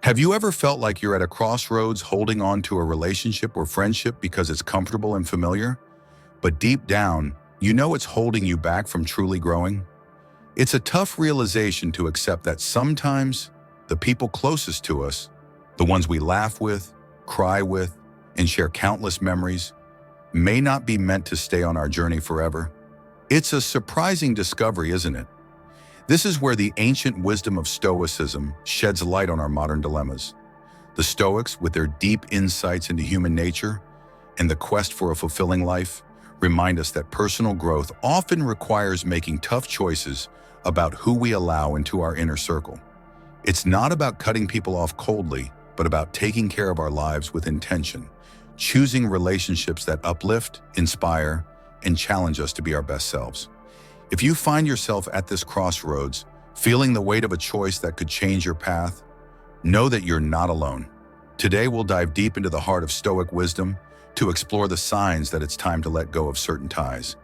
Have you ever felt like you're at a crossroads holding on to a relationship or friendship because it's comfortable and familiar, but deep down, you know it's holding you back from truly growing? It's a tough realization to accept that sometimes the people closest to us, the ones we laugh with, cry with, and share countless memories, may not be meant to stay on our journey forever. It's a surprising discovery, isn't it? This is where the ancient wisdom of Stoicism sheds light on our modern dilemmas. The Stoics, with their deep insights into human nature and the quest for a fulfilling life, remind us that personal growth often requires making tough choices about who we allow into our inner circle. It's not about cutting people off coldly, but about taking care of our lives with intention, choosing relationships that uplift, inspire, and challenge us to be our best selves. If you find yourself at this crossroads, feeling the weight of a choice that could change your path, know that you're not alone. Today, we'll dive deep into the heart of Stoic wisdom to explore the signs that it's time to let go of certain ties,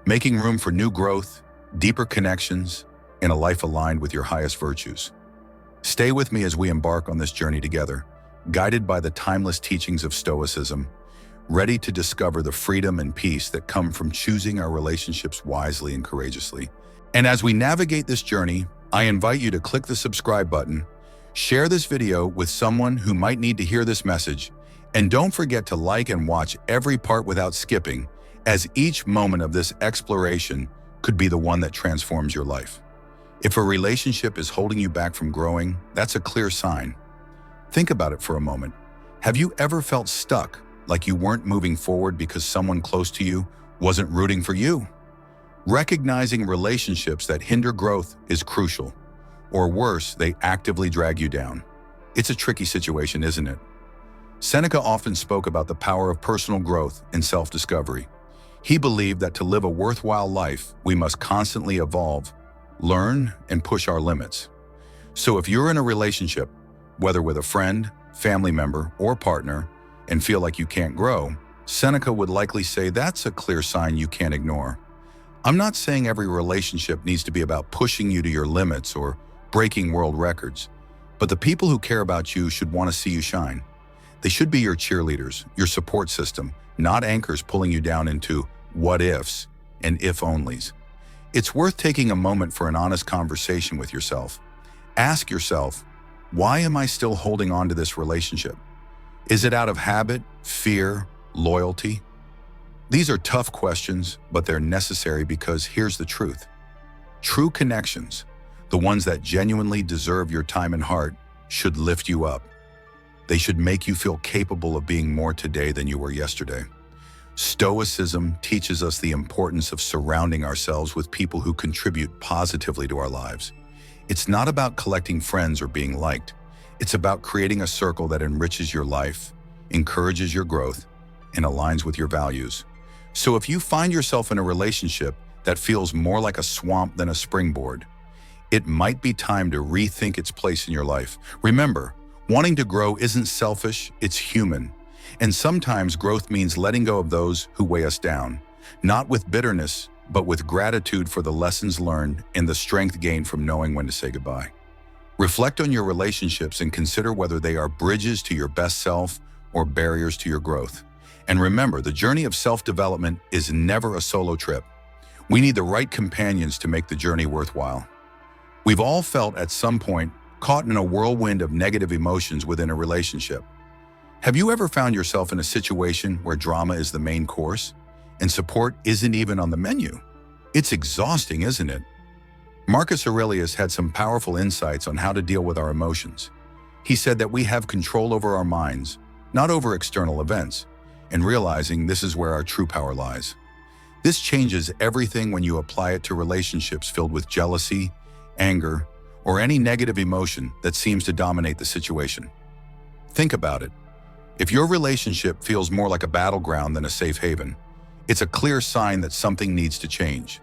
making room for new growth, deeper connections, and a life aligned with your highest virtues. Stay with me as we embark on this journey together, guided by the timeless teachings of Stoicism, ready to discover the freedom and peace that come from choosing our relationships wisely and courageously. And as we navigate this journey, I invite you to click the subscribe button, share this video with someone who might need to hear this message, and don't forget to like and watch every part without skipping, as each moment of this exploration could be the one that transforms your life. If a relationship is holding you back from growing, that's a clear sign. Think about it for a moment. Have you ever felt stuck, like you weren't moving forward because someone close to you wasn't rooting for you? Recognizing relationships that hinder growth is crucial. Or worse, they actively drag you down. It's a tricky situation, isn't it? Seneca often spoke about the power of personal growth and self-discovery. He believed that to live a worthwhile life, we must constantly evolve, learn, and push our limits. So if you're in a relationship, whether with a friend, family member, or partner, and feel like you can't grow, Seneca would likely say that's a clear sign you can't ignore. I'm not saying every relationship needs to be about pushing you to your limits or breaking world records, but the people who care about you should want to see you shine. They should be your cheerleaders, your support system, not anchors pulling you down into what ifs and if onlys. It's worth taking a moment for an honest conversation with yourself. Ask yourself, why am I still holding on to this relationship? Is it out of habit, fear, loyalty? These are tough questions, but they're necessary because here's the truth. True connections, the ones that genuinely deserve your time and heart, should lift you up. They should make you feel capable of being more today than you were yesterday. Stoicism teaches us the importance of surrounding ourselves with people who contribute positively to our lives. It's not about collecting friends or being liked. It's about creating a circle that enriches your life, encourages your growth, and aligns with your values. So if you find yourself in a relationship that feels more like a swamp than a springboard, it might be time to rethink its place in your life. Remember, wanting to grow isn't selfish, it's human. And sometimes growth means letting go of those who weigh us down, not with bitterness, but with gratitude for the lessons learned and the strength gained from knowing when to say goodbye. Reflect on your relationships and consider whether they are bridges to your best self or barriers to your growth. And remember, the journey of self-development is never a solo trip. We need the right companions to make the journey worthwhile. We've all felt at some point caught in a whirlwind of negative emotions within a relationship. Have you ever found yourself in a situation where drama is the main course and support isn't even on the menu? It's exhausting, isn't it? Marcus Aurelius had some powerful insights on how to deal with our emotions. He said that we have control over our minds, not over external events, and realizing this is where our true power lies. This changes everything when you apply it to relationships filled with jealousy, anger, or any negative emotion that seems to dominate the situation. Think about it. If your relationship feels more like a battleground than a safe haven, it's a clear sign that something needs to change.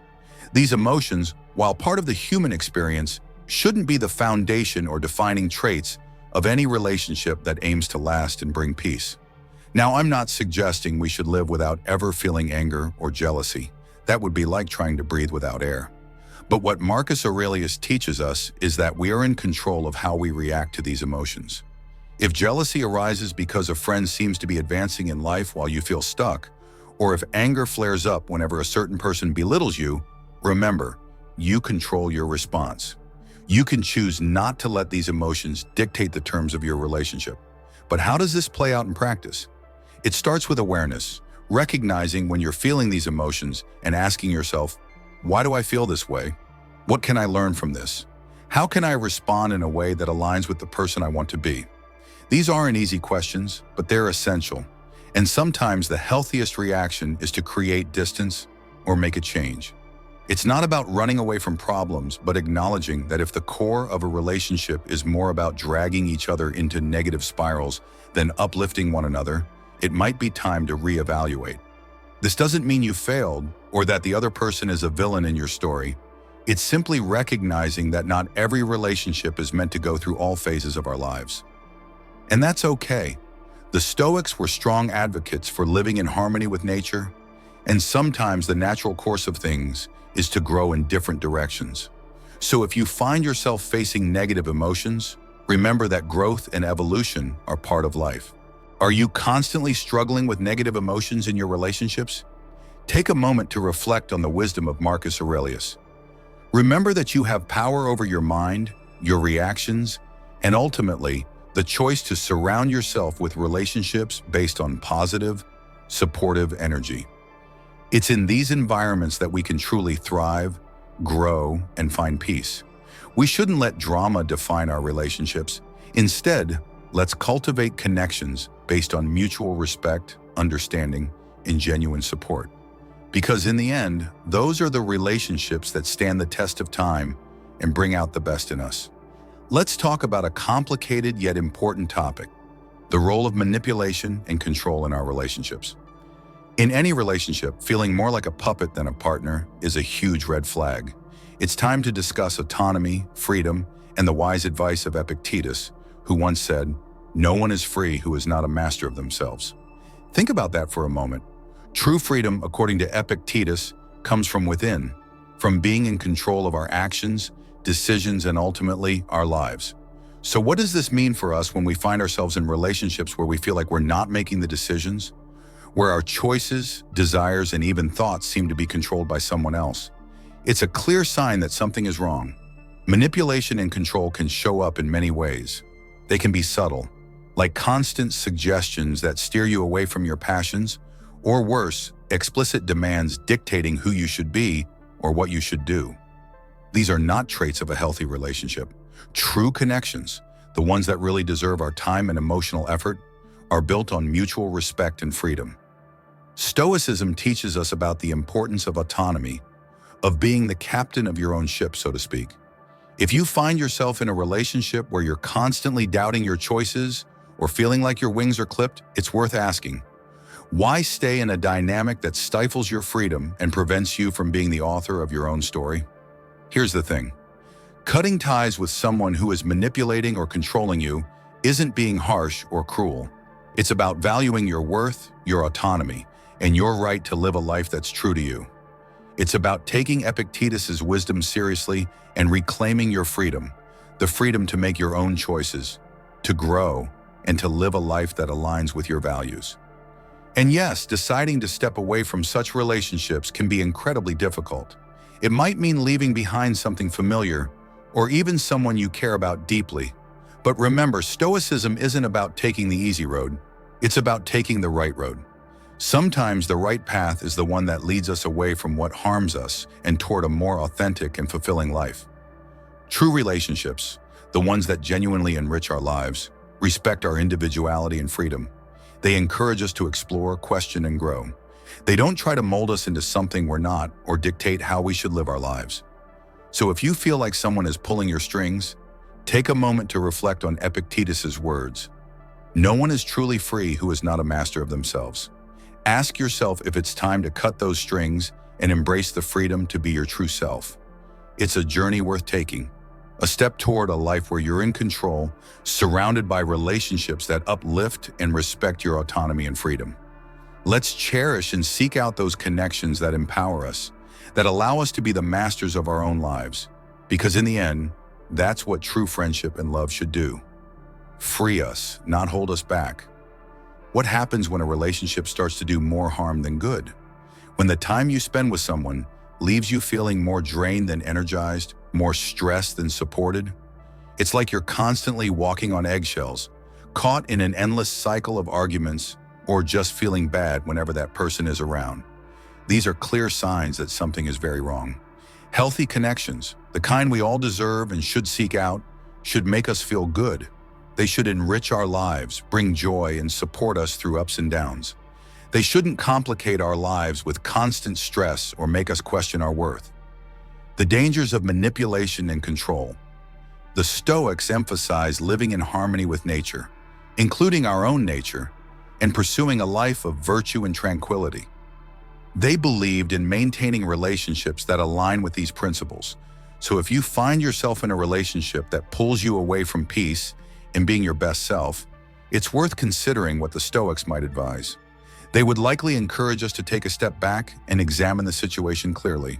These emotions, while part of the human experience, shouldn't be the foundation or defining traits of any relationship that aims to last and bring peace. Now, I'm not suggesting we should live without ever feeling anger or jealousy. That would be like trying to breathe without air. But what Marcus Aurelius teaches us is that we are in control of how we react to these emotions. If jealousy arises because a friend seems to be advancing in life while you feel stuck, or if anger flares up whenever a certain person belittles you, remember, you control your response. You can choose not to let these emotions dictate the terms of your relationship. But how does this play out in practice? It starts with awareness, recognizing when you're feeling these emotions and asking yourself, why do I feel this way? What can I learn from this? How can I respond in a way that aligns with the person I want to be? These aren't easy questions, but they're essential. And sometimes the healthiest reaction is to create distance or make a change. It's not about running away from problems, but acknowledging that if the core of a relationship is more about dragging each other into negative spirals than uplifting one another, it might be time to reevaluate. This doesn't mean you failed or that the other person is a villain in your story. It's simply recognizing that not every relationship is meant to go through all phases of our lives. And that's okay. The Stoics were strong advocates for living in harmony with nature, and sometimes the natural course of things is to grow in different directions. So if you find yourself facing negative emotions, remember that growth and evolution are part of life. Are you constantly struggling with negative emotions in your relationships? Take a moment to reflect on the wisdom of Marcus Aurelius. Remember that you have power over your mind, your reactions, and ultimately, the choice to surround yourself with relationships based on positive, supportive energy. It's in these environments that we can truly thrive, grow, and find peace. We shouldn't let drama define our relationships. Instead, let's cultivate connections based on mutual respect, understanding, and genuine support. Because in the end, those are the relationships that stand the test of time and bring out the best in us. Let's talk about a complicated yet important topic, the role of manipulation and control in our relationships. In any relationship, feeling more like a puppet than a partner is a huge red flag. It's time to discuss autonomy, freedom, and the wise advice of Epictetus, who once said, "No one is free who is not a master of themselves." Think about that for a moment. True freedom, according to Epictetus, comes from within, from being in control of our actions, decisions, and ultimately, our lives. So what does this mean for us when we find ourselves in relationships where we feel like we're not making the decisions, where our choices, desires, and even thoughts seem to be controlled by someone else? It's a clear sign that something is wrong. Manipulation and control can show up in many ways. They can be subtle, like constant suggestions that steer you away from your passions, or worse, explicit demands dictating who you should be or what you should do. These are not traits of a healthy relationship. True connections, the ones that really deserve our time and emotional effort, are built on mutual respect and freedom. Stoicism teaches us about the importance of autonomy, of being the captain of your own ship, so to speak. If you find yourself in a relationship where you're constantly doubting your choices or feeling like your wings are clipped, it's worth asking, why stay in a dynamic that stifles your freedom and prevents you from being the author of your own story? Here's the thing. Cutting ties with someone who is manipulating or controlling you isn't being harsh or cruel. It's about valuing your worth, your autonomy, and your right to live a life that's true to you. It's about taking Epictetus's wisdom seriously and reclaiming your freedom, the freedom to make your own choices, to grow, and to live a life that aligns with your values. And yes, deciding to step away from such relationships can be incredibly difficult. It might mean leaving behind something familiar, or even someone you care about deeply. But remember, Stoicism isn't about taking the easy road. It's about taking the right road. Sometimes the right path is the one that leads us away from what harms us and toward a more authentic and fulfilling life. True relationships, the ones that genuinely enrich our lives, respect our individuality and freedom. They encourage us to explore, question, and grow. They don't try to mold us into something we're not or dictate how we should live our lives. So if you feel like someone is pulling your strings, take a moment to reflect on Epictetus's words. No one is truly free who is not a master of themselves. Ask yourself if it's time to cut those strings and embrace the freedom to be your true self. It's a journey worth taking, a step toward a life where you're in control, surrounded by relationships that uplift and respect your autonomy and freedom. Let's cherish and seek out those connections that empower us, that allow us to be the masters of our own lives. Because in the end, that's what true friendship and love should do. free us, not hold us back. What happens when a relationship starts to do more harm than good? When the time you spend with someone leaves you feeling more drained than energized, more stressed than supported? It's like you're constantly walking on eggshells, caught in an endless cycle of arguments, or just feeling bad whenever that person is around. These are clear signs that something is very wrong. Healthy connections, the kind we all deserve and should seek out, should make us feel good. They should enrich our lives, bring joy, and support us through ups and downs. They shouldn't complicate our lives with constant stress or make us question our worth. The dangers of manipulation and control. The Stoics emphasize living in harmony with nature, including our own nature, and pursuing a life of virtue and tranquility. They believed in maintaining relationships that align with these principles. So if you find yourself in a relationship that pulls you away from peace and being your best self, it's worth considering what the Stoics might advise. They would likely encourage us to take a step back and examine the situation clearly.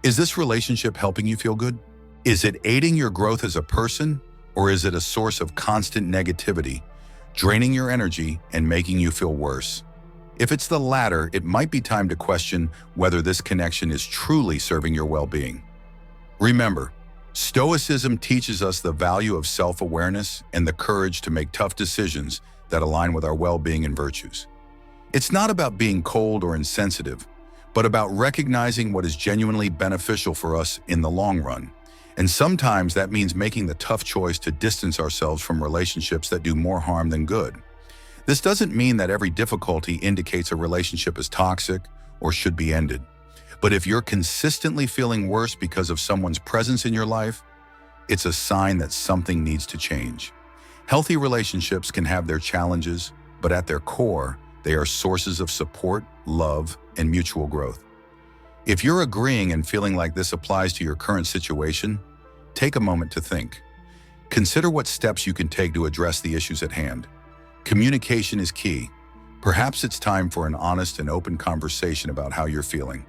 Is this relationship helping you feel good? Is it aiding your growth as a person, or is it a source of constant negativity, draining your energy and making you feel worse? If it's the latter, it might be time to question whether this connection is truly serving your well-being. Remember, Stoicism teaches us the value of self-awareness and the courage to make tough decisions that align with our well-being and virtues. It's not about being cold or insensitive, but about recognizing what is genuinely beneficial for us in the long run. And sometimes that means making the tough choice to distance ourselves from relationships that do more harm than good. This doesn't mean that every difficulty indicates a relationship is toxic or should be ended. But if you're consistently feeling worse because of someone's presence in your life, it's a sign that something needs to change. Healthy relationships can have their challenges, but at their core, they are sources of support, love, and mutual growth. If you're agreeing and feeling like this applies to your current situation, take a moment to think. Consider what steps you can take to address the issues at hand. Communication is key. Perhaps it's time for an honest and open conversation about how you're feeling.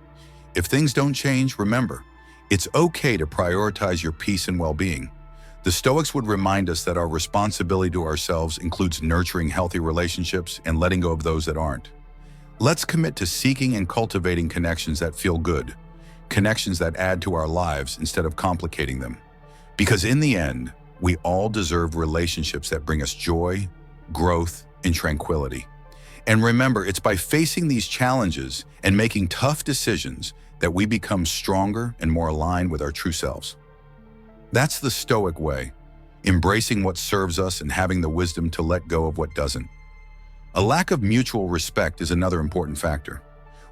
If things don't change, remember, it's okay to prioritize your peace and well-being. The Stoics would remind us that our responsibility to ourselves includes nurturing healthy relationships and letting go of those that aren't. Let's commit to seeking and cultivating connections that feel good, connections that add to our lives instead of complicating them. Because in the end, we all deserve relationships that bring us joy, growth, and tranquility. And remember, it's by facing these challenges and making tough decisions that we become stronger and more aligned with our true selves. That's the Stoic way, embracing what serves us and having the wisdom to let go of what doesn't. A lack of mutual respect is another important factor.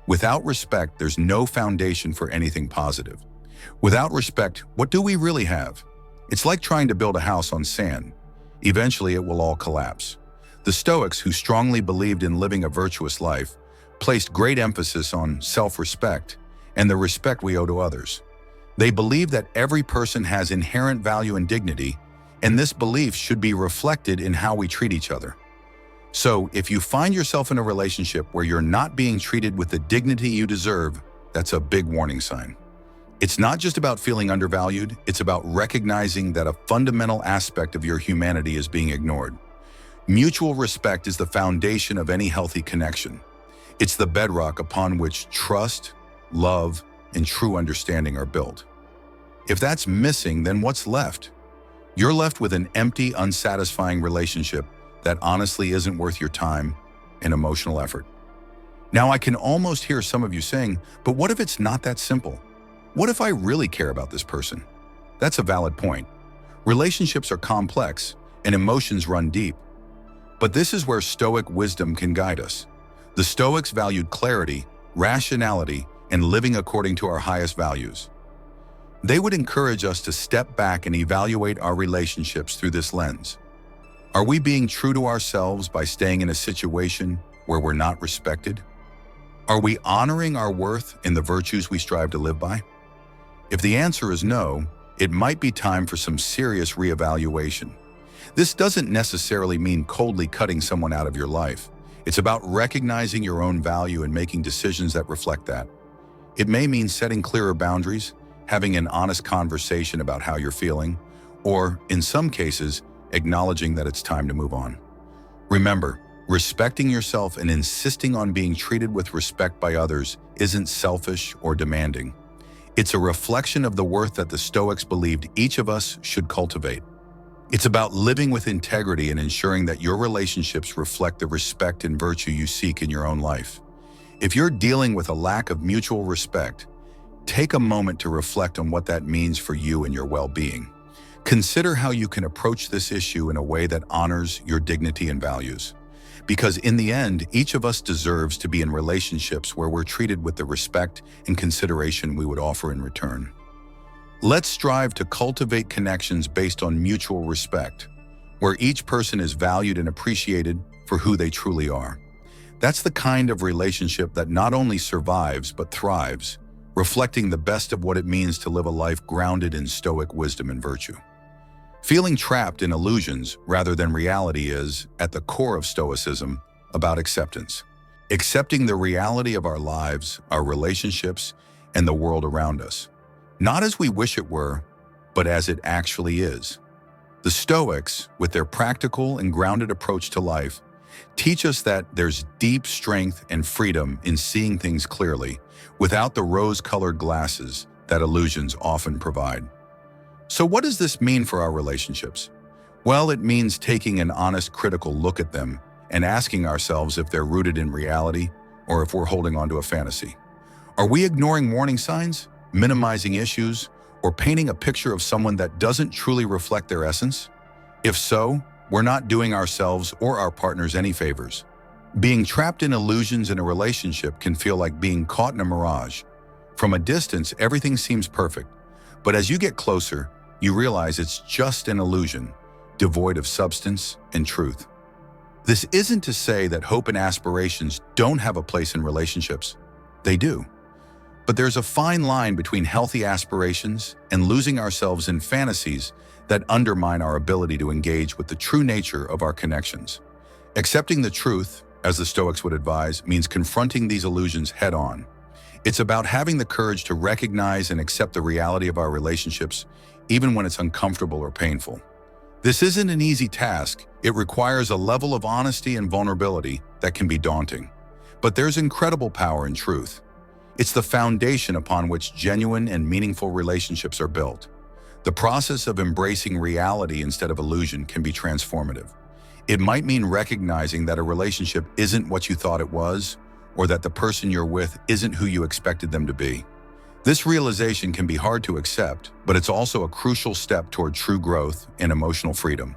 Without respect, there's no foundation for anything positive. Without respect, what do we really have? It's like trying to build a house on sand. Eventually, it will all collapse. The Stoics, who strongly believed in living a virtuous life, placed great emphasis on self-respect and the respect we owe to others. They believe that every person has inherent value and dignity, and this belief should be reflected in how we treat each other. So, if you find yourself in a relationship where you're not being treated with the dignity you deserve, that's a big warning sign. It's not just about feeling undervalued, it's about recognizing that a fundamental aspect of your humanity is being ignored. Mutual respect is the foundation of any healthy connection. It's the bedrock upon which trust, love, and true understanding are built. If that's missing, then what's left? You're left with an empty, unsatisfying relationship that honestly isn't worth your time and emotional effort. Now, I can almost hear some of you saying, but what if it's not that simple? What if I really care about this person? That's a valid point. Relationships are complex and emotions run deep. But this is where Stoic wisdom can guide us. The Stoics valued clarity, rationality, and living according to our highest values. They would encourage us to step back and evaluate our relationships through this lens. Are we being true to ourselves by staying in a situation where we're not respected? Are we honoring our worth in the virtues we strive to live by? If the answer is no, it might be time for some serious reevaluation. This doesn't necessarily mean coldly cutting someone out of your life. It's about recognizing your own value and making decisions that reflect that. It may mean setting clearer boundaries, having an honest conversation about how you're feeling, or, in some cases, acknowledging that it's time to move on. Remember, respecting yourself and insisting on being treated with respect by others isn't selfish or demanding. It's a reflection of the worth that the Stoics believed each of us should cultivate. It's about living with integrity and ensuring that your relationships reflect the respect and virtue you seek in your own life. If you're dealing with a lack of mutual respect, take a moment to reflect on what that means for you and your well-being. Consider how you can approach this issue in a way that honors your dignity and values. Because in the end, each of us deserves to be in relationships where we're treated with the respect and consideration we would offer in return. Let's strive to cultivate connections based on mutual respect, where each person is valued and appreciated for who they truly are. That's the kind of relationship that not only survives but thrives, reflecting the best of what it means to live a life grounded in Stoic wisdom and virtue. Feeling trapped in illusions rather than reality is, at the core of Stoicism, about acceptance. Accepting the reality of our lives, our relationships, and the world around us. Not as we wish it were, but as it actually is. The Stoics, with their practical and grounded approach to life, teach us that there's deep strength and freedom in seeing things clearly, without the rose-colored glasses that illusions often provide. So what does this mean for our relationships? Well, it means taking an honest, critical look at them and asking ourselves if they're rooted in reality or if we're holding on to a fantasy. Are we ignoring warning signs, minimizing issues, or painting a picture of someone that doesn't truly reflect their essence? If so, we're not doing ourselves or our partners any favors. Being trapped in illusions in a relationship can feel like being caught in a mirage. From a distance, everything seems perfect, but as you get closer, you realize it's just an illusion, devoid of substance and truth. This isn't to say that hope and aspirations don't have a place in relationships. They do. But there's a fine line between healthy aspirations and losing ourselves in fantasies that undermine our ability to engage with the true nature of our connections. Accepting the truth, as the Stoics would advise, means confronting these illusions head-on. It's about having the courage to recognize and accept the reality of our relationships, even when it's uncomfortable or painful. This isn't an easy task. It requires a level of honesty and vulnerability that can be daunting. But there's incredible power in truth. It's the foundation upon which genuine and meaningful relationships are built. The process of embracing reality instead of illusion can be transformative. It might mean recognizing that a relationship isn't what you thought it was, or that the person you're with isn't who you expected them to be. This realization can be hard to accept, but it's also a crucial step toward true growth and emotional freedom.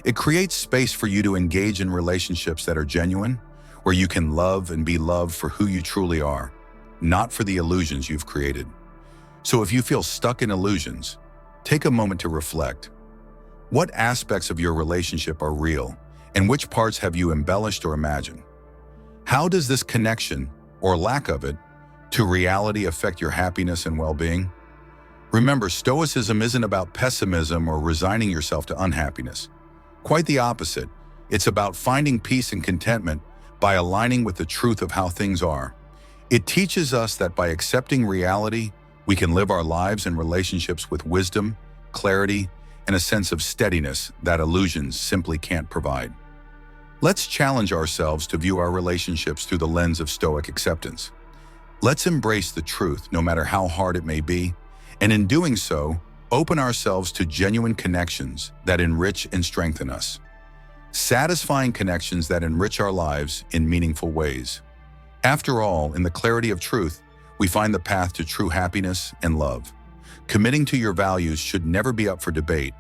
It creates space for you to engage in relationships that are genuine, where you can love and be loved for who you truly are, not for the illusions you've created. So if you feel stuck in illusions, take a moment to reflect. What aspects of your relationship are real, and which parts have you embellished or imagined? How does this connection, or lack of it, to reality affect your happiness and well-being? Remember, Stoicism isn't about pessimism or resigning yourself to unhappiness. Quite the opposite. It's about finding peace and contentment by aligning with the truth of how things are. It teaches us that by accepting reality, we can live our lives and relationships with wisdom, clarity, and a sense of steadiness that illusions simply can't provide. Let's challenge ourselves to view our relationships through the lens of Stoic acceptance. Let's embrace the truth, no matter how hard it may be, and in doing so, open ourselves to genuine connections that enrich and strengthen us. Satisfying connections that enrich our lives in meaningful ways. After all, in the clarity of truth, we find the path to true happiness and love. Committing to your values should never be up for debate.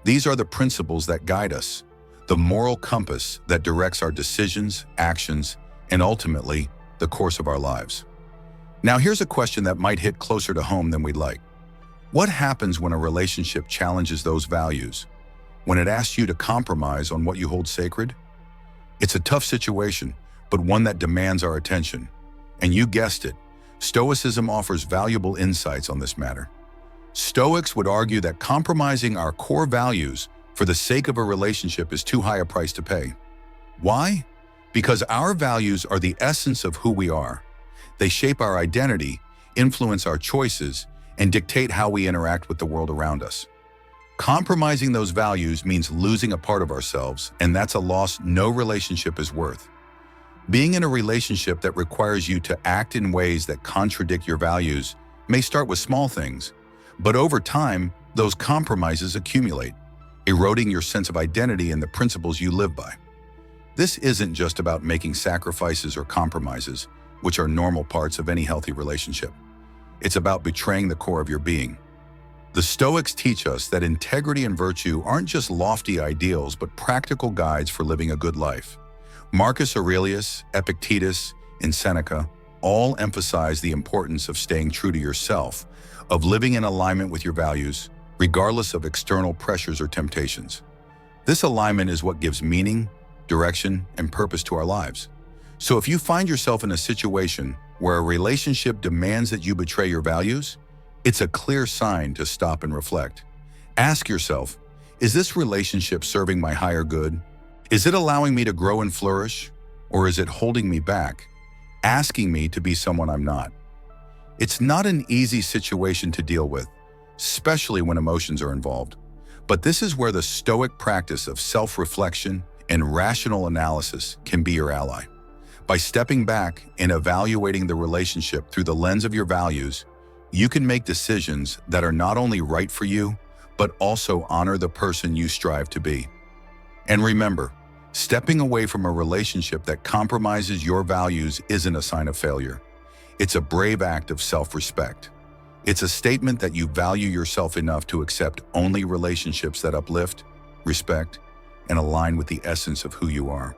These are the principles that guide us, the moral compass that directs our decisions, actions, and ultimately, the course of our lives. Now here's a question that might hit closer to home than we'd like. What happens when a relationship challenges those values? When it asks you to compromise on what you hold sacred? It's a tough situation, but one that demands our attention. And you guessed it, Stoicism offers valuable insights on this matter. Stoics would argue that compromising our core values for the sake of a relationship is too high a price to pay. Why? Because our values are the essence of who we are. They shape our identity, influence our choices, and dictate how we interact with the world around us. Compromising those values means losing a part of ourselves, and that's a loss no relationship is worth. Being in a relationship that requires you to act in ways that contradict your values may start with small things, but over time, those compromises accumulate, eroding your sense of identity and the principles you live by. This isn't just about making sacrifices or compromises, which are normal parts of any healthy relationship. It's about betraying the core of your being. The Stoics teach us that integrity and virtue aren't just lofty ideals, but practical guides for living a good life. Marcus Aurelius, Epictetus, and Seneca all emphasize the importance of staying true to yourself, of living in alignment with your values, regardless of external pressures or temptations. This alignment is what gives meaning, direction, and purpose to our lives. So if you find yourself in a situation where a relationship demands that you betray your values, it's a clear sign to stop and reflect. Ask yourself, is this relationship serving my higher good? Is it allowing me to grow and flourish? Or is it holding me back, asking me to be someone I'm not? It's not an easy situation to deal with, especially when emotions are involved. But this is where the Stoic practice of self-reflection and rational analysis can be your ally. By stepping back and evaluating the relationship through the lens of your values, you can make decisions that are not only right for you, but also honor the person you strive to be. And remember, stepping away from a relationship that compromises your values isn't a sign of failure. It's a brave act of self-respect. It's a statement that you value yourself enough to accept only relationships that uplift, respect, and align with the essence of who you are.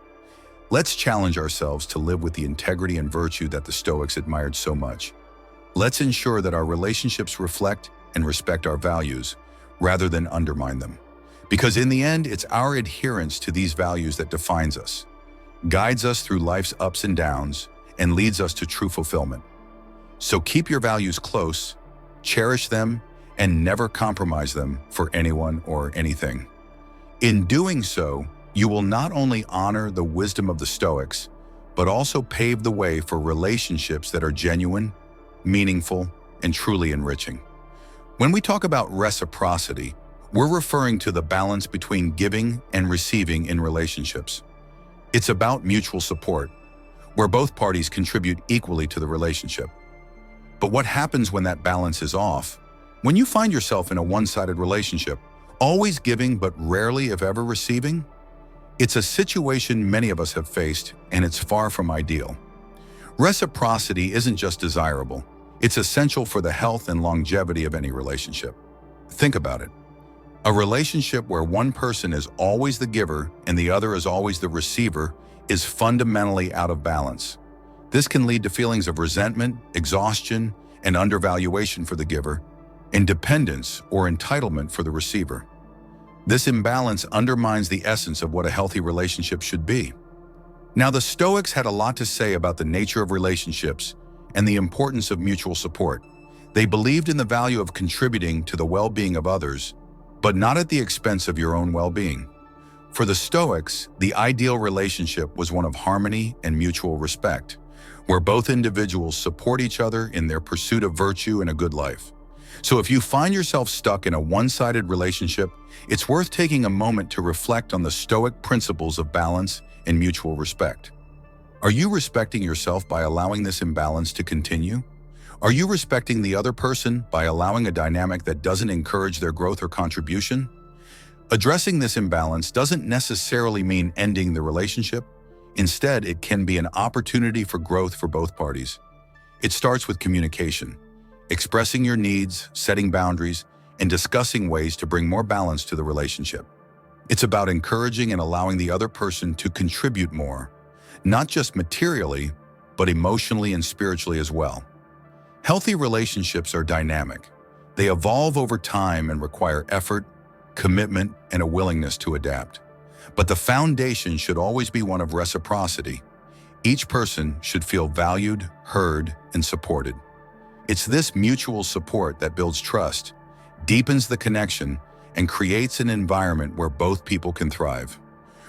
Let's challenge ourselves to live with the integrity and virtue that the Stoics admired so much. Let's ensure that our relationships reflect and respect our values rather than undermine them. Because in the end, it's our adherence to these values that defines us, guides us through life's ups and downs, and leads us to true fulfillment. So keep your values close, cherish them, and never compromise them for anyone or anything. In doing so, you will not only honor the wisdom of the Stoics, but also pave the way for relationships that are genuine, meaningful, and truly enriching. When we talk about reciprocity, we're referring to the balance between giving and receiving in relationships. It's about mutual support, where both parties contribute equally to the relationship. But what happens when that balance is off? When you find yourself in a one-sided relationship, always giving but rarely, if ever, receiving? It's a situation many of us have faced, and it's far from ideal. Reciprocity isn't just desirable, it's essential for the health and longevity of any relationship. Think about it. A relationship where one person is always the giver and the other is always the receiver is fundamentally out of balance. This can lead to feelings of resentment, exhaustion, and undervaluation for the giver, and dependence or entitlement for the receiver. This imbalance undermines the essence of what a healthy relationship should be. Now, the Stoics had a lot to say about the nature of relationships and the importance of mutual support. They believed in the value of contributing to the well-being of others, but not at the expense of your own well-being. For the Stoics, the ideal relationship was one of harmony and mutual respect, where both individuals support each other in their pursuit of virtue and a good life. So if you find yourself stuck in a one-sided relationship, it's worth taking a moment to reflect on the Stoic principles of balance and mutual respect. Are you respecting yourself by allowing this imbalance to continue? Are you respecting the other person by allowing a dynamic that doesn't encourage their growth or contribution? Addressing this imbalance doesn't necessarily mean ending the relationship. Instead, it can be an opportunity for growth for both parties. It starts with communication, expressing your needs, setting boundaries, and discussing ways to bring more balance to the relationship. It's about encouraging and allowing the other person to contribute more, not just materially, but emotionally and spiritually as well. Healthy relationships are dynamic. They evolve over time and require effort, commitment, and a willingness to adapt. But the foundation should always be one of reciprocity. Each person should feel valued, heard, and supported. It's this mutual support that builds trust, deepens the connection, and creates an environment where both people can thrive.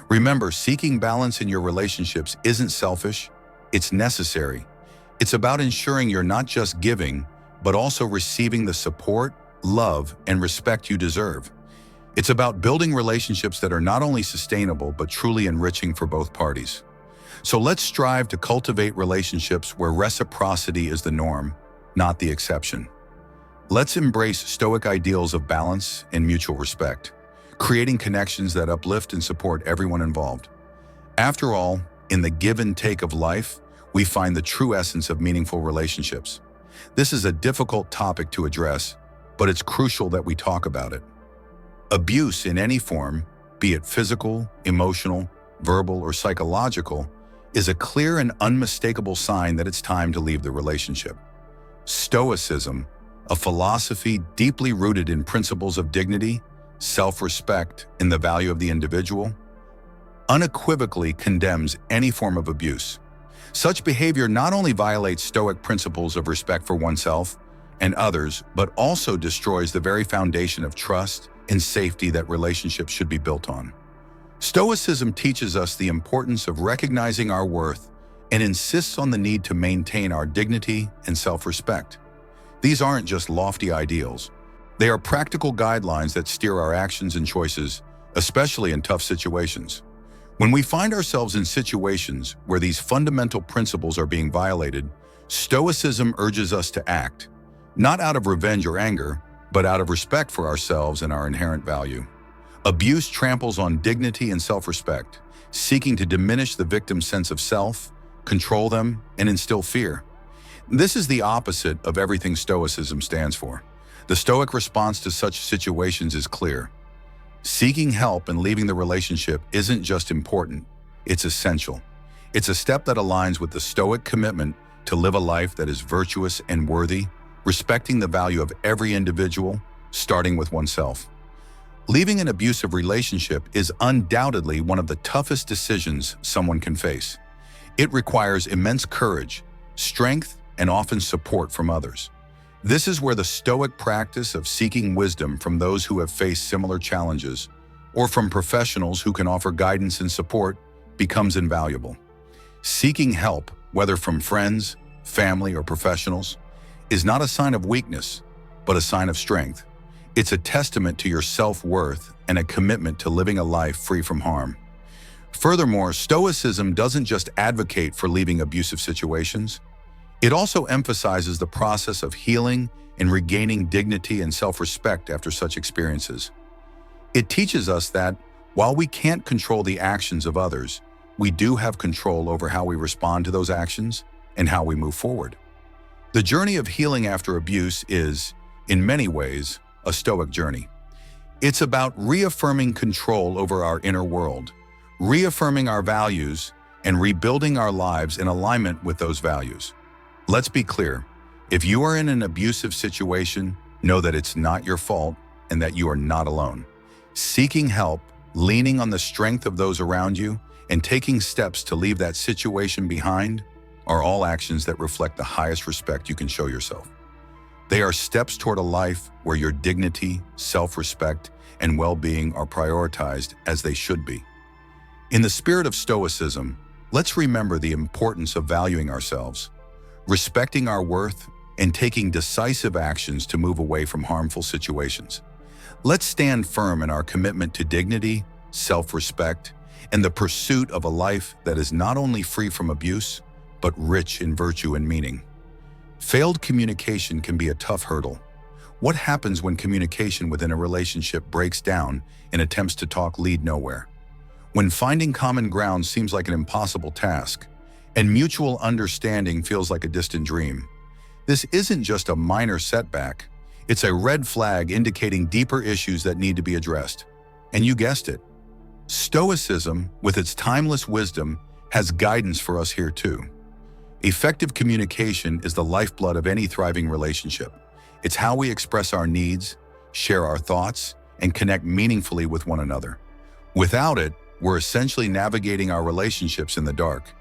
Remember, seeking balance in your relationships isn't selfish, it's necessary. It's about ensuring you're not just giving, but also receiving the support, love, and respect you deserve. It's about building relationships that are not only sustainable but truly enriching for both parties. So let's strive to cultivate relationships where reciprocity is the norm, not the exception. Let's embrace Stoic ideals of balance and mutual respect, creating connections that uplift and support everyone involved. After all, in the give and take of life, we find the true essence of meaningful relationships. This is a difficult topic to address, but it's crucial that we talk about it. Abuse in any form, be it physical, emotional, verbal, or psychological, is a clear and unmistakable sign that it's time to leave the relationship. Stoicism, a philosophy deeply rooted in principles of dignity, self-respect, and the value of the individual, unequivocally condemns any form of abuse. Such behavior not only violates Stoic principles of respect for oneself and others, but also destroys the very foundation of trust and safety that relationships should be built on. Stoicism teaches us the importance of recognizing our worth and insists on the need to maintain our dignity and self-respect. These aren't just lofty ideals. They are practical guidelines that steer our actions and choices, especially in tough situations. When we find ourselves in situations where these fundamental principles are being violated, Stoicism urges us to act, not out of revenge or anger, but out of respect for ourselves and our inherent value. Abuse tramples on dignity and self-respect, seeking to diminish the victim's sense of self, control them, and instill fear. This is the opposite of everything Stoicism stands for. The Stoic response to such situations is clear. Seeking help and leaving the relationship isn't just important, it's essential. It's a step that aligns with the Stoic commitment to live a life that is virtuous and worthy, respecting the value of every individual, starting with oneself. Leaving an abusive relationship is undoubtedly one of the toughest decisions someone can face. It requires immense courage, strength, and often support from others. This is where the Stoic practice of seeking wisdom from those who have faced similar challenges, or from professionals who can offer guidance and support, becomes invaluable. Seeking help, whether from friends, family, or professionals, is not a sign of weakness, but a sign of strength. It's a testament to your self-worth and a commitment to living a life free from harm. Furthermore, Stoicism doesn't just advocate for leaving abusive situations. It also emphasizes the process of healing and regaining dignity and self-respect after such experiences. It teaches us that, while we can't control the actions of others, we do have control over how we respond to those actions and how we move forward. The journey of healing after abuse is, in many ways, a Stoic journey. It's about reaffirming control over our inner world, reaffirming our values, and rebuilding our lives in alignment with those values. Let's be clear, if you are in an abusive situation, know that it's not your fault and that you are not alone. Seeking help, leaning on the strength of those around you, and taking steps to leave that situation behind are all actions that reflect the highest respect you can show yourself. They are steps toward a life where your dignity, self-respect, and well-being are prioritized as they should be. In the spirit of Stoicism, let's remember the importance of valuing ourselves, respecting our worth, and taking decisive actions to move away from harmful situations. Let's stand firm in our commitment to dignity, self-respect, and the pursuit of a life that is not only free from abuse, but rich in virtue and meaning. Failed communication can be a tough hurdle. What happens when communication within a relationship breaks down in attempts to talk lead nowhere? When finding common ground seems like an impossible task, and mutual understanding feels like a distant dream. This isn't just a minor setback, it's a red flag indicating deeper issues that need to be addressed. And you guessed it, Stoicism, with its timeless wisdom, has guidance for us here too. Effective communication is the lifeblood of any thriving relationship. It's how we express our needs, share our thoughts, and connect meaningfully with one another. Without it, we're essentially navigating our relationships in the dark,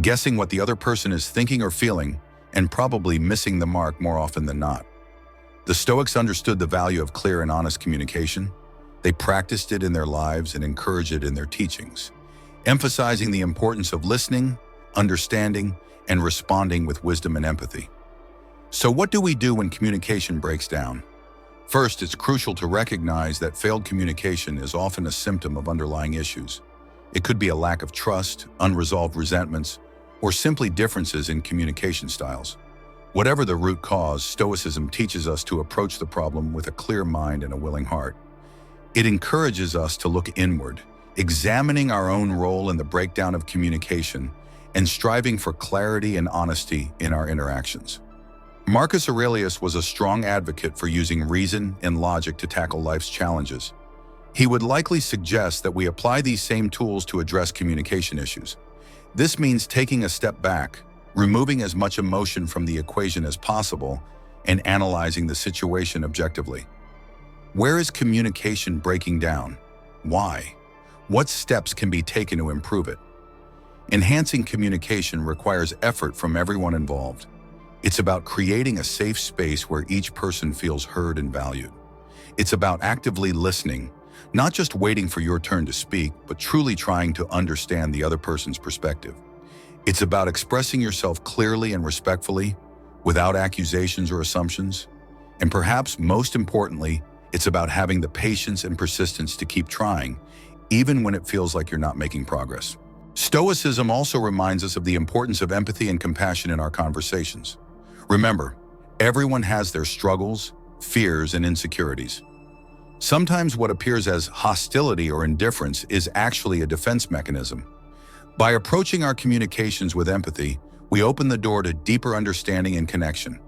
guessing what the other person is thinking or feeling, and probably missing the mark more often than not. The Stoics understood the value of clear and honest communication. They practiced it in their lives and encouraged it in their teachings, emphasizing the importance of listening, understanding, and responding with wisdom and empathy. So what do we do when communication breaks down? First, it's crucial to recognize that failed communication is often a symptom of underlying issues. It could be a lack of trust, unresolved resentments, or simply differences in communication styles. Whatever the root cause, Stoicism teaches us to approach the problem with a clear mind and a willing heart. It encourages us to look inward, examining our own role in the breakdown of communication and striving for clarity and honesty in our interactions. Marcus Aurelius was a strong advocate for using reason and logic to tackle life's challenges. He would likely suggest that we apply these same tools to address communication issues. This means taking a step back, removing as much emotion from the equation as possible, and analyzing the situation objectively. Where is communication breaking down? Why? What steps can be taken to improve it? Enhancing communication requires effort from everyone involved. It's about creating a safe space where each person feels heard and valued. It's about actively listening, not just waiting for your turn to speak, but truly trying to understand the other person's perspective. It's about expressing yourself clearly and respectfully, without accusations or assumptions. And perhaps most importantly, it's about having the patience and persistence to keep trying, even when it feels like you're not making progress. Stoicism also reminds us of the importance of empathy and compassion in our conversations. Remember, everyone has their struggles, fears, and insecurities. Sometimes what appears as hostility or indifference is actually a defense mechanism. By approaching our communications with empathy, we open the door to deeper understanding and connection.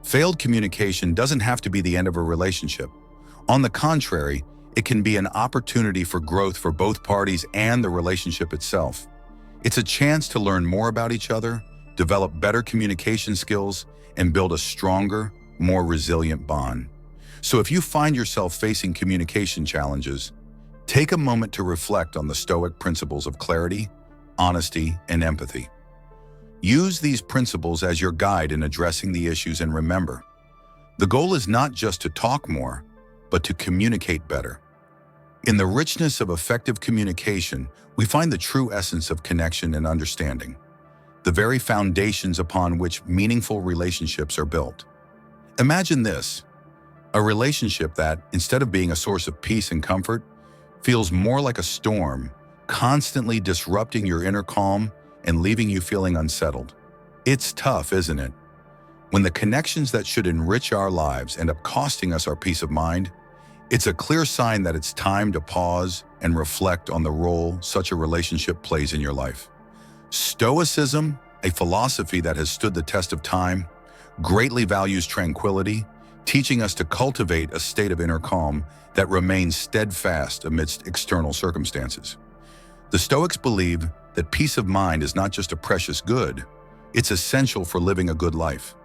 Failed communication doesn't have to be the end of a relationship. On the contrary, it can be an opportunity for growth for both parties and the relationship itself. It's a chance to learn more about each other, develop better communication skills, and build a stronger, more resilient bond. So if you find yourself facing communication challenges, take a moment to reflect on the Stoic principles of clarity, honesty, and empathy. Use these principles as your guide in addressing the issues, and remember, the goal is not just to talk more, but to communicate better. In the richness of effective communication, we find the true essence of connection and understanding, the very foundations upon which meaningful relationships are built. Imagine this: a relationship that, instead of being a source of peace and comfort, feels more like a storm, constantly disrupting your inner calm and leaving you feeling unsettled. It's tough, isn't it? When the connections that should enrich our lives end up costing us our peace of mind, it's a clear sign that it's time to pause and reflect on the role such a relationship plays in your life. Stoicism, a philosophy that has stood the test of time, greatly values tranquility, teaching us to cultivate a state of inner calm that remains steadfast amidst external circumstances. The Stoics believe that peace of mind is not just a precious good, it's essential for living a good life.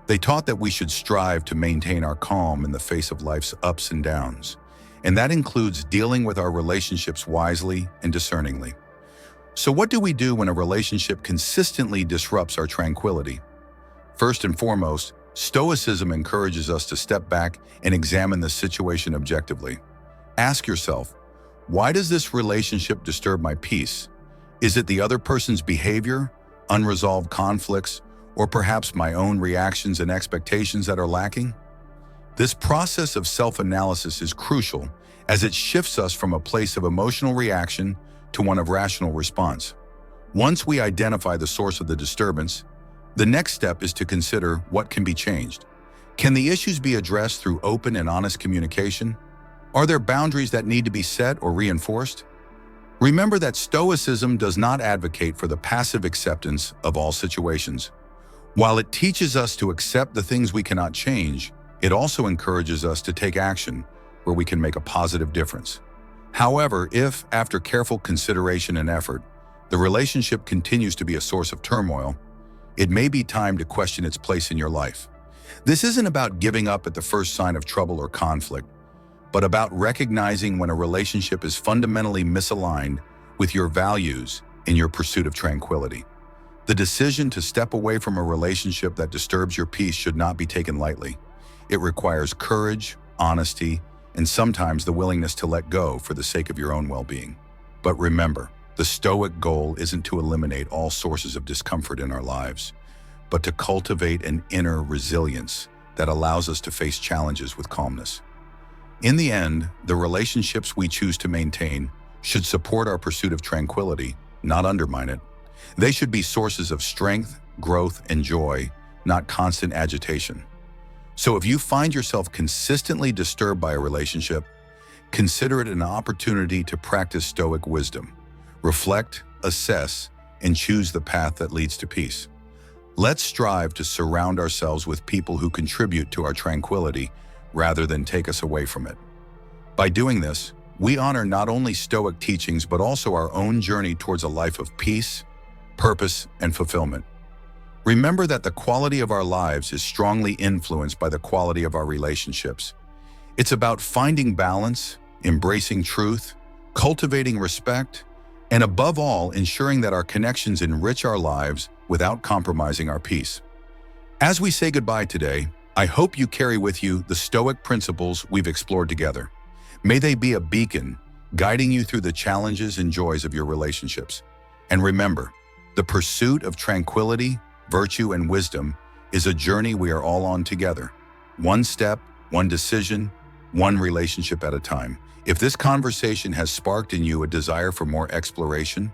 They taught that we should strive to maintain our calm in the face of life's ups and downs, and that includes dealing with our relationships wisely and discerningly. So what do we do when a relationship consistently disrupts our tranquility? First and foremost, Stoicism encourages us to step back and examine the situation objectively. Ask yourself, why does this relationship disturb my peace? Is it the other person's behavior, unresolved conflicts, or perhaps my own reactions and expectations that are lacking? This process of self-analysis is crucial as it shifts us from a place of emotional reaction to one of rational response. Once we identify the source of the disturbance, the next step is to consider what can be changed. Can the issues be addressed through open and honest communication? Are there boundaries that need to be set or reinforced? Remember that Stoicism does not advocate for the passive acceptance of all situations. While it teaches us to accept the things we cannot change, it also encourages us to take action where we can make a positive difference. However, if, after careful consideration and effort, the relationship continues to be a source of turmoil, it may be time to question its place in your life. This isn't about giving up at the first sign of trouble or conflict, but about recognizing when a relationship is fundamentally misaligned with your values in your pursuit of tranquility. The decision to step away from a relationship that disturbs your peace should not be taken lightly. It requires courage, honesty, and sometimes the willingness to let go for the sake of your own well-being. But remember, the Stoic goal isn't to eliminate all sources of discomfort in our lives, but to cultivate an inner resilience that allows us to face challenges with calmness. In the end, the relationships we choose to maintain should support our pursuit of tranquility, not undermine it. They should be sources of strength, growth, and joy, not constant agitation. So if you find yourself consistently disturbed by a relationship, consider it an opportunity to practice Stoic wisdom. Reflect, assess, and choose the path that leads to peace. Let's strive to surround ourselves with people who contribute to our tranquility rather than take us away from it. By doing this, we honor not only Stoic teachings but also our own journey towards a life of peace, purpose, and fulfillment. Remember that the quality of our lives is strongly influenced by the quality of our relationships. It's about finding balance, embracing truth, cultivating respect, and above all, ensuring that our connections enrich our lives without compromising our peace. As we say goodbye today, I hope you carry with you the Stoic principles we've explored together. May they be a beacon, guiding you through the challenges and joys of your relationships. And remember, the pursuit of tranquility, virtue, and wisdom is a journey we are all on together. One step, one decision, one relationship at a time. If this conversation has sparked in you a desire for more exploration,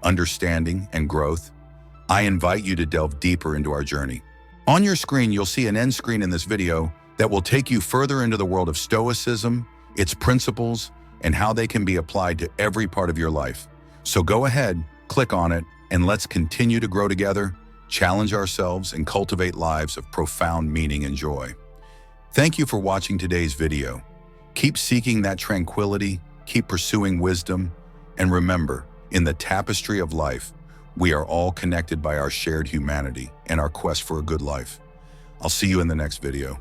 understanding, and growth, I invite you to delve deeper into our journey. On your screen, you'll see an end screen in this video that will take you further into the world of Stoicism, its principles, and how they can be applied to every part of your life. So go ahead, click on it, and let's continue to grow together, challenge ourselves, and cultivate lives of profound meaning and joy. Thank you for watching today's video. Keep seeking that tranquility, keep pursuing wisdom, and remember, in the tapestry of life, we are all connected by our shared humanity and our quest for a good life. I'll see you in the next video.